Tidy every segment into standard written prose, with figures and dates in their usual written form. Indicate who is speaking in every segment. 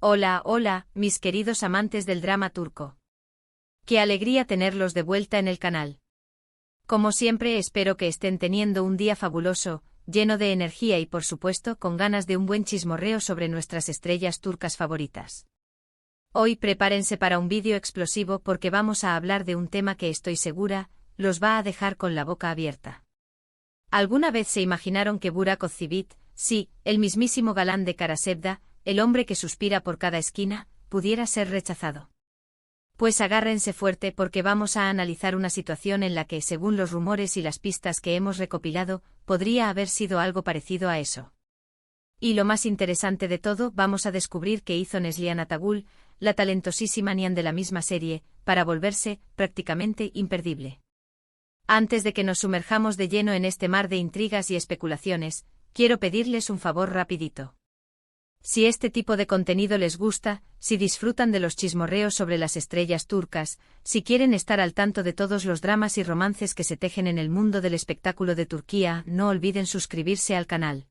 Speaker 1: Hola, hola, mis queridos amantes del drama turco. Qué alegría tenerlos de vuelta en el canal. Como siempre, espero que estén teniendo un día fabuloso, lleno de energía y por supuesto con ganas de un buen chismorreo sobre nuestras estrellas turcas favoritas. Hoy prepárense para un vídeo explosivo porque vamos a hablar de un tema que estoy segura, los va a dejar con la boca abierta. ¿Alguna vez se imaginaron que Burak Özçivit, sí, el mismísimo galán de Karasevda, el hombre que suspira por cada esquina, pudiera ser rechazado? Pues agárrense fuerte porque vamos a analizar una situación en la que, según los rumores y las pistas que hemos recopilado, podría haber sido algo parecido a eso. Y lo más interesante de todo, vamos a descubrir qué hizo Neslihan Atagul, la talentosísima Nihan de la misma serie, para volverse, prácticamente, imperdible. Antes de que nos sumerjamos de lleno en este mar de intrigas y especulaciones, quiero pedirles un favor rapidito. Si este tipo de contenido les gusta, si disfrutan de los chismorreos sobre las estrellas turcas, si quieren estar al tanto de todos los dramas y romances que se tejen en el mundo del espectáculo de Turquía, no olviden suscribirse al canal.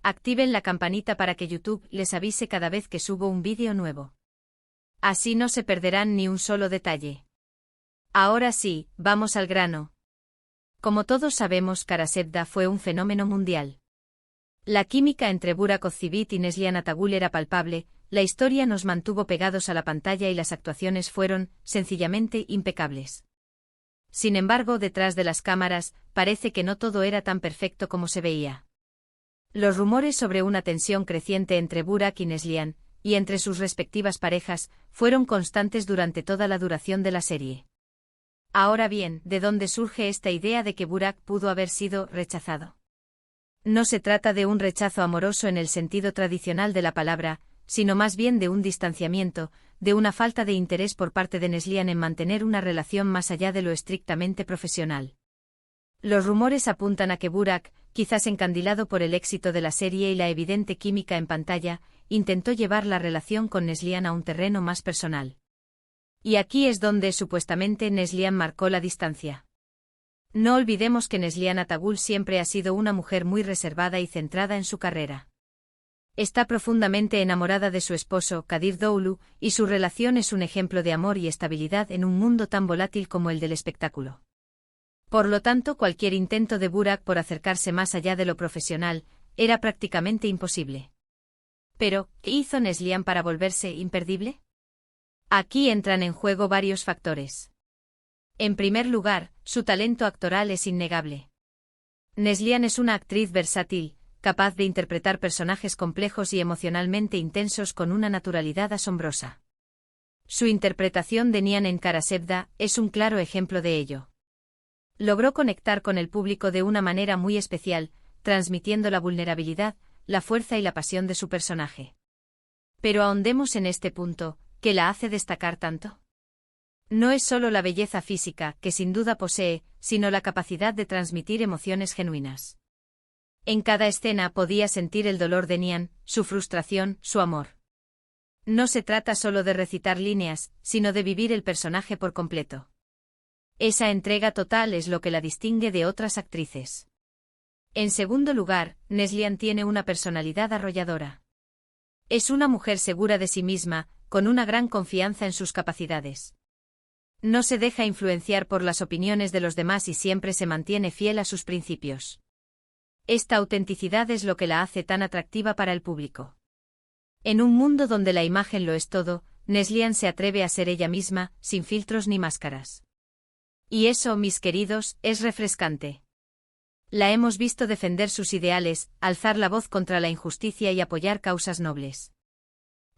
Speaker 1: Activen la campanita para que YouTube les avise cada vez que subo un vídeo nuevo. Así no se perderán ni un solo detalle. Ahora sí, vamos al grano. Como todos sabemos, Karasevda fue un fenómeno mundial. La química entre Burak Özçivit y Neslihan Atagul era palpable, la historia nos mantuvo pegados a la pantalla y las actuaciones fueron, sencillamente, impecables. Sin embargo, detrás de las cámaras, parece que no todo era tan perfecto como se veía. Los rumores sobre una tensión creciente entre Burak y Neslihan, y entre sus respectivas parejas, fueron constantes durante toda la duración de la serie. Ahora bien, ¿de dónde surge esta idea de que Burak pudo haber sido rechazado? No se trata de un rechazo amoroso en el sentido tradicional de la palabra, sino más bien de un distanciamiento, de una falta de interés por parte de Neslihan en mantener una relación más allá de lo estrictamente profesional. Los rumores apuntan a que Burak, quizás encandilado por el éxito de la serie y la evidente química en pantalla, intentó llevar la relación con Neslihan a un terreno más personal. Y aquí es donde, supuestamente, Neslihan marcó la distancia. No olvidemos que Neslihan Atagul siempre ha sido una mujer muy reservada y centrada en su carrera. Está profundamente enamorada de su esposo, Kadir Doğulu, y su relación es un ejemplo de amor y estabilidad en un mundo tan volátil como el del espectáculo. Por lo tanto, cualquier intento de Burak por acercarse más allá de lo profesional, era prácticamente imposible. Pero, ¿qué hizo Neslihan para volverse imperdible? Aquí entran en juego varios factores. En primer lugar, su talento actoral es innegable. Neslihan es una actriz versátil, capaz de interpretar personajes complejos y emocionalmente intensos con una naturalidad asombrosa. Su interpretación de Nihan en Karasevda es un claro ejemplo de ello. Logró conectar con el público de una manera muy especial, transmitiendo la vulnerabilidad, la fuerza y la pasión de su personaje. Pero ahondemos en este punto, ¿qué la hace destacar tanto? No es solo la belleza física, que sin duda posee, sino la capacidad de transmitir emociones genuinas. En cada escena podía sentir el dolor de Nihan, su frustración, su amor. No se trata solo de recitar líneas, sino de vivir el personaje por completo. Esa entrega total es lo que la distingue de otras actrices. En segundo lugar, Neslihan tiene una personalidad arrolladora. Es una mujer segura de sí misma, con una gran confianza en sus capacidades. No se deja influenciar por las opiniones de los demás y siempre se mantiene fiel a sus principios. Esta autenticidad es lo que la hace tan atractiva para el público. En un mundo donde la imagen lo es todo, Neslihan se atreve a ser ella misma, sin filtros ni máscaras. Y eso, mis queridos, es refrescante. La hemos visto defender sus ideales, alzar la voz contra la injusticia y apoyar causas nobles.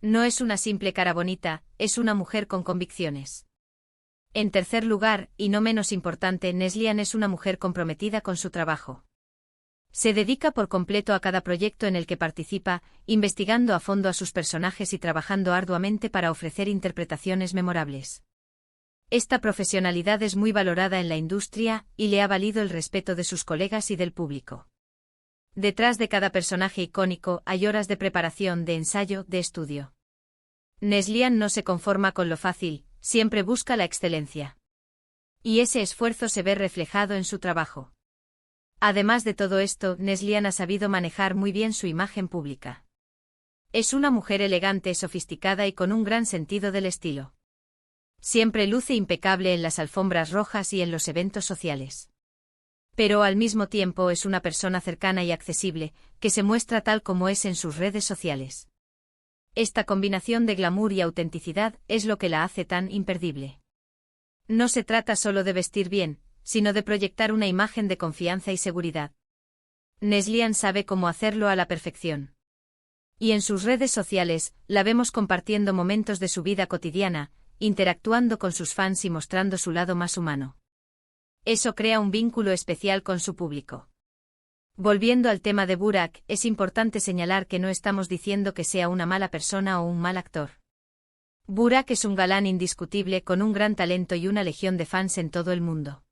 Speaker 1: No es una simple cara bonita, es una mujer con convicciones. En tercer lugar, y no menos importante, Neslihan es una mujer comprometida con su trabajo. Se dedica por completo a cada proyecto en el que participa, investigando a fondo a sus personajes y trabajando arduamente para ofrecer interpretaciones memorables. Esta profesionalidad es muy valorada en la industria y le ha valido el respeto de sus colegas y del público. Detrás de cada personaje icónico hay horas de preparación, de ensayo, de estudio. Neslihan no se conforma con lo fácil, siempre busca la excelencia. Y ese esfuerzo se ve reflejado en su trabajo. Además de todo esto, Neslihan ha sabido manejar muy bien su imagen pública. Es una mujer elegante, sofisticada y con un gran sentido del estilo. Siempre luce impecable en las alfombras rojas y en los eventos sociales. Pero al mismo tiempo es una persona cercana y accesible, que se muestra tal como es en sus redes sociales. Esta combinación de glamour y autenticidad es lo que la hace tan imperdible. No se trata solo de vestir bien, sino de proyectar una imagen de confianza y seguridad. Neslihan sabe cómo hacerlo a la perfección. Y en sus redes sociales, la vemos compartiendo momentos de su vida cotidiana, interactuando con sus fans y mostrando su lado más humano. Eso crea un vínculo especial con su público. Volviendo al tema de Burak, es importante señalar que no estamos diciendo que sea una mala persona o un mal actor. Burak es un galán indiscutible con un gran talento y una legión de fans en todo el mundo.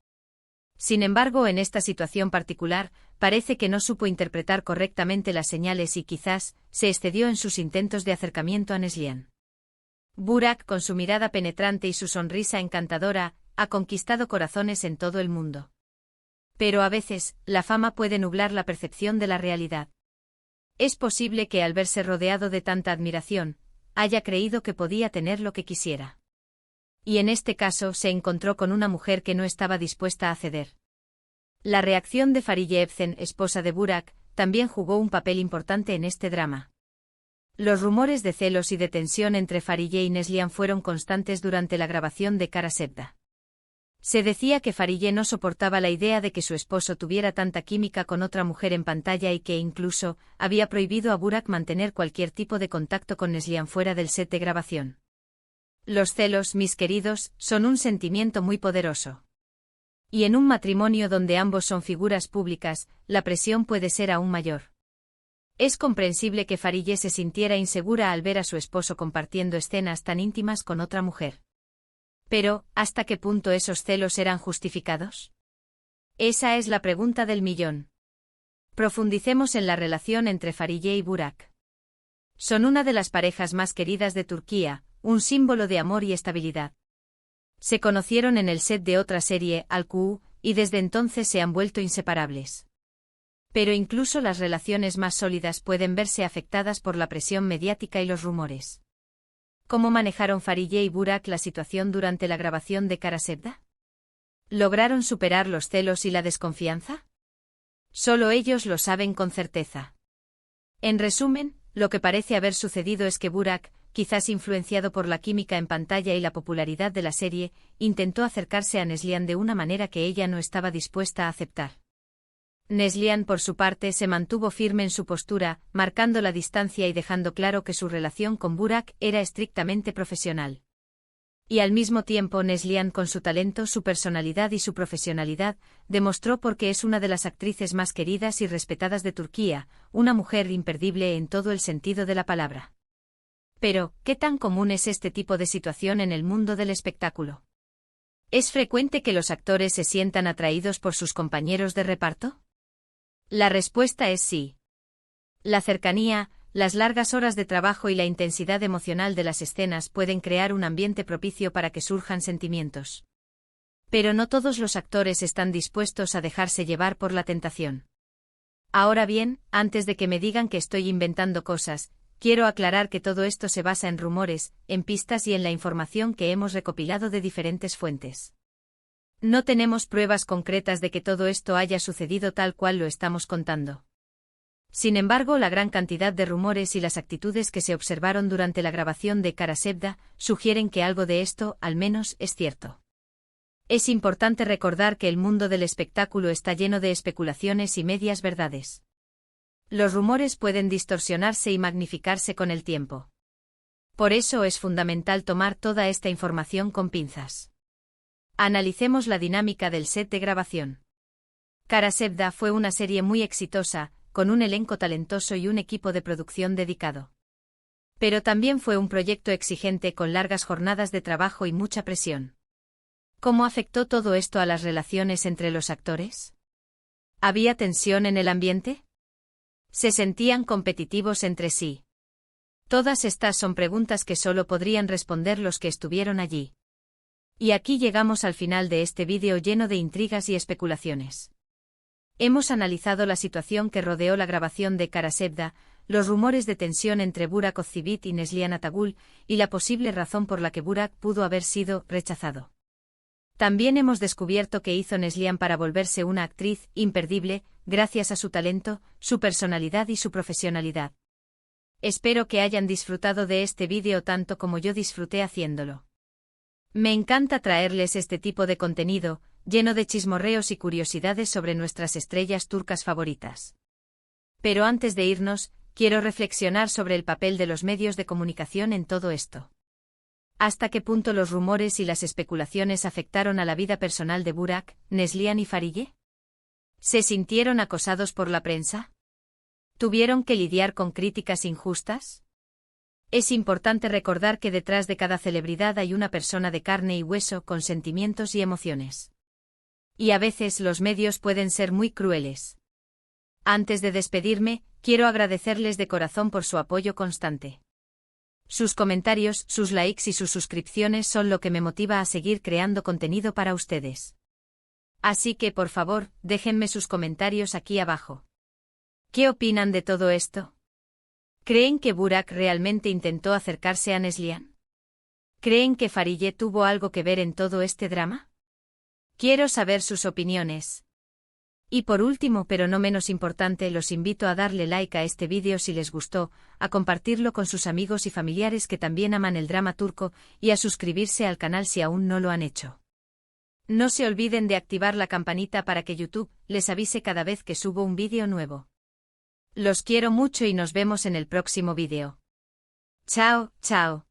Speaker 1: Sin embargo, en esta situación particular, parece que no supo interpretar correctamente las señales y quizás se excedió en sus intentos de acercamiento a Neslihan. Burak, con su mirada penetrante y su sonrisa encantadora, ha conquistado corazones en todo el mundo. Pero a veces, la fama puede nublar la percepción de la realidad. Es posible que al verse rodeado de tanta admiración, haya creído que podía tener lo que quisiera. Y en este caso se encontró con una mujer que no estaba dispuesta a ceder. La reacción de Fariye Evcen, esposa de Burak, también jugó un papel importante en este drama. Los rumores de celos y de tensión entre Fariye y Neslihan fueron constantes durante la grabación de Kara Sevda. Se decía que Fariye no soportaba la idea de que su esposo tuviera tanta química con otra mujer en pantalla y que incluso había prohibido a Burak mantener cualquier tipo de contacto con Neslihan fuera del set de grabación. Los celos, mis queridos, son un sentimiento muy poderoso. Y en un matrimonio donde ambos son figuras públicas, la presión puede ser aún mayor. Es comprensible que Fariye se sintiera insegura al ver a su esposo compartiendo escenas tan íntimas con otra mujer. Pero, ¿hasta qué punto esos celos eran justificados? Esa es la pregunta del millón. Profundicemos en la relación entre Fariye y Burak. Son una de las parejas más queridas de Turquía, un símbolo de amor y estabilidad. Se conocieron en el set de otra serie, Al-Ku, y desde entonces se han vuelto inseparables. Pero incluso las relaciones más sólidas pueden verse afectadas por la presión mediática y los rumores. ¿Cómo manejaron Fariye y Burak la situación durante la grabación de Kara Sevda? ¿Lograron superar los celos y la desconfianza? Solo ellos lo saben con certeza. En resumen, lo que parece haber sucedido es que Burak, quizás influenciado por la química en pantalla y la popularidad de la serie, intentó acercarse a Neslihan de una manera que ella no estaba dispuesta a aceptar. Neslihan, por su parte, se mantuvo firme en su postura, marcando la distancia y dejando claro que su relación con Burak era estrictamente profesional. Y al mismo tiempo Neslihan, con su talento, su personalidad y su profesionalidad, demostró por qué es una de las actrices más queridas y respetadas de Turquía, una mujer imperdible en todo el sentido de la palabra. Pero, ¿qué tan común es este tipo de situación en el mundo del espectáculo? ¿Es frecuente que los actores se sientan atraídos por sus compañeros de reparto? La respuesta es sí. La cercanía, las largas horas de trabajo y la intensidad emocional de las escenas pueden crear un ambiente propicio para que surjan sentimientos. Pero no todos los actores están dispuestos a dejarse llevar por la tentación. Ahora bien, antes de que me digan que estoy inventando cosas, quiero aclarar que todo esto se basa en rumores, en pistas y en la información que hemos recopilado de diferentes fuentes. No tenemos pruebas concretas de que todo esto haya sucedido tal cual lo estamos contando. Sin embargo, la gran cantidad de rumores y las actitudes que se observaron durante la grabación de Kara Sevda sugieren que algo de esto, al menos, es cierto. Es importante recordar que el mundo del espectáculo está lleno de especulaciones y medias verdades. Los rumores pueden distorsionarse y magnificarse con el tiempo. Por eso es fundamental tomar toda esta información con pinzas. Analicemos la dinámica del set de grabación. Kara Sevda fue una serie muy exitosa, con un elenco talentoso y un equipo de producción dedicado. Pero también fue un proyecto exigente con largas jornadas de trabajo y mucha presión. ¿Cómo afectó todo esto a las relaciones entre los actores? ¿Había tensión en el ambiente? ¿Se sentían competitivos entre sí? Todas estas son preguntas que solo podrían responder los que estuvieron allí. Y aquí llegamos al final de este vídeo lleno de intrigas y especulaciones. Hemos analizado la situación que rodeó la grabación de Kara Sevda, los rumores de tensión entre Burak Ozcivit y Neslihan Atagul, y la posible razón por la que Burak pudo haber sido rechazado. También hemos descubierto qué hizo Neslihan para volverse una actriz imperdible, gracias a su talento, su personalidad y su profesionalidad. Espero que hayan disfrutado de este vídeo tanto como yo disfruté haciéndolo. Me encanta traerles este tipo de contenido, lleno de chismorreos y curiosidades sobre nuestras estrellas turcas favoritas. Pero antes de irnos, quiero reflexionar sobre el papel de los medios de comunicación en todo esto. ¿Hasta qué punto los rumores y las especulaciones afectaron a la vida personal de Burak, Neslihan y Farideh? ¿Se sintieron acosados por la prensa? ¿Tuvieron que lidiar con críticas injustas? Es importante recordar que detrás de cada celebridad hay una persona de carne y hueso con sentimientos y emociones. Y a veces los medios pueden ser muy crueles. Antes de despedirme, quiero agradecerles de corazón por su apoyo constante. Sus comentarios, sus likes y sus suscripciones son lo que me motiva a seguir creando contenido para ustedes. Así que, por favor, déjenme sus comentarios aquí abajo. ¿Qué opinan de todo esto? ¿Creen que Burak realmente intentó acercarse a Neslihan? ¿Creen que Farideh tuvo algo que ver en todo este drama? Quiero saber sus opiniones. Y por último, pero no menos importante, los invito a darle like a este vídeo si les gustó, a compartirlo con sus amigos y familiares que también aman el drama turco, y a suscribirse al canal si aún no lo han hecho. No se olviden de activar la campanita para que YouTube les avise cada vez que subo un vídeo nuevo. Los quiero mucho y nos vemos en el próximo vídeo. Chao, chao.